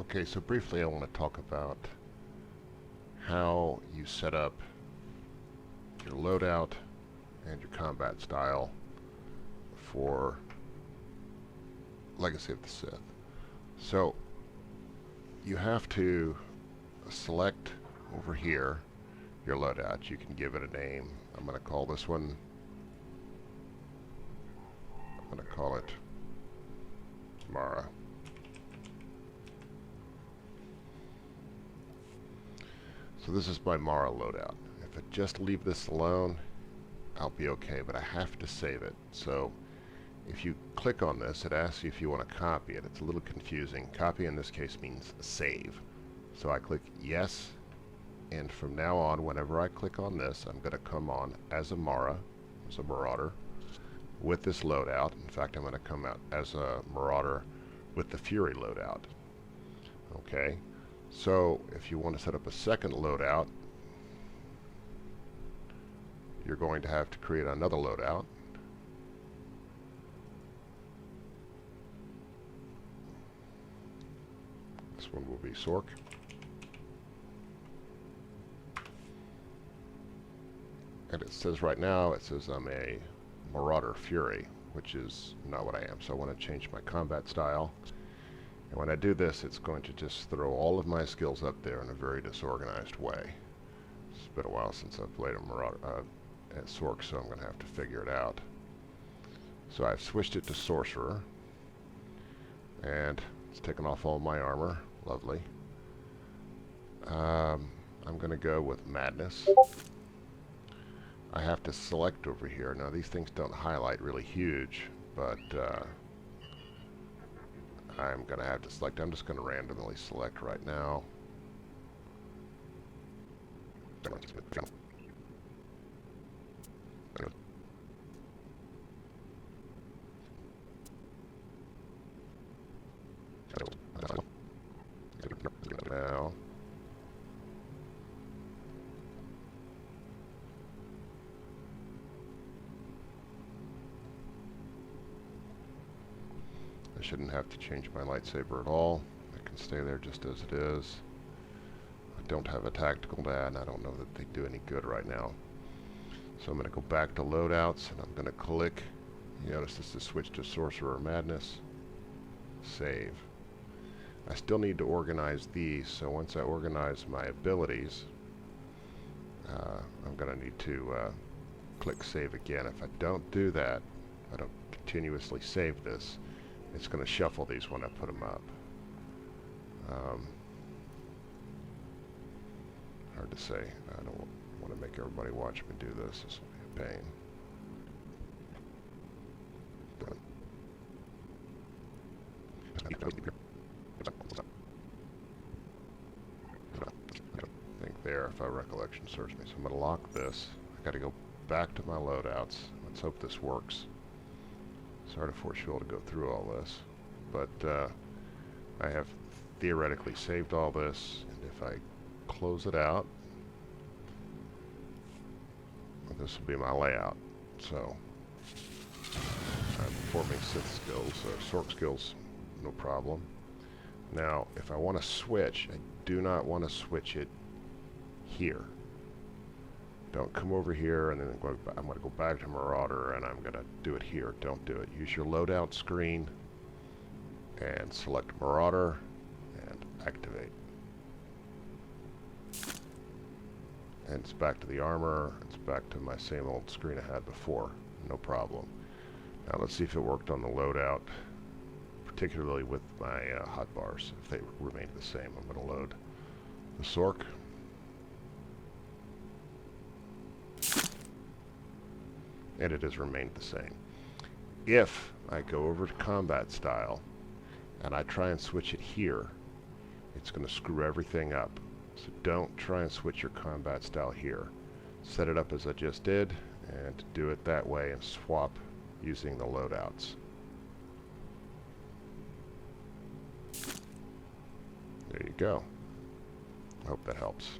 Okay, so briefly I want to talk about how you set up your loadout and your combat style for Legacy of the Sith. So you have to select over here your loadout. You can give it a name. I'm going to call this one, I'm going to call it Mara. So this is my Mara loadout. If I just leave this alone, I'll be okay, but I have to save it. So if you click on this, it asks you if you want to copy it. It's a little confusing. Copy in this case means save. So I click yes, and from now on, whenever I click on this, I'm going to come on as a Mara, as a Marauder, with this loadout. In fact, I'm going to come out as a Marauder with the Fury loadout. Okay, so if you want to set up a second loadout, you're going to have to create another loadout. This one will be Sork. And it says right now, it says I'm a Marauder Fury, which is not what I am. So I want to change my combat style. And when I do this, it's going to just throw all of my skills up there in a very disorganized way. It's been a while since I've played a Marauder at Sork, so I'm going to have to figure it out. So I've switched it to Sorcerer, and it's taken off all my armor. Lovely. I'm going to go with Madness. I have to select over here. Now these things don't highlight really huge, but I'm going to have to select. I'm just going to randomly select right now. Now, I shouldn't have to change my lightsaber at all. I can stay there just as it is. I don't have a tactical dad, and I don't know that they do any good right now. So I'm going to go back to loadouts, and I'm going to click. You notice this is switch to Sorcerer Madness. Save. I still need to organize these, so once I organize my abilities, I'm going to need to click Save again. If I don't do that, I don't continuously save this, it's going to shuffle these when I put them up. Hard to say. I don't want to make everybody watch me do this. This will be a pain. I think there, if my recollection serves me. So I'm going to lock this. I got to go back to my loadouts. Let's hope this works. Sorry to force you all to go through all this, but I have theoretically saved all this, and if I close it out, this will be my layout. So I'm performing Sith skills, Sork skills, no problem. Now, if I want to switch, I do not want to switch it here. Don't come over here and then I'm going to go back to Marauder and I'm going to do it here. Don't do it. Use your loadout screen and select Marauder and activate. And it's back to the armor. It's back to my same old screen I had before. No problem. Now let's see if it worked on the loadout, particularly with my hotbars. If they remained the same, I'm going to load the Sork. And it has remained the same. If I go over to combat style and I try and switch it here, it's going to screw everything up. So don't try and switch your combat style here. Set it up as I just did and do it that way and swap using the loadouts. There you go. I hope that helps.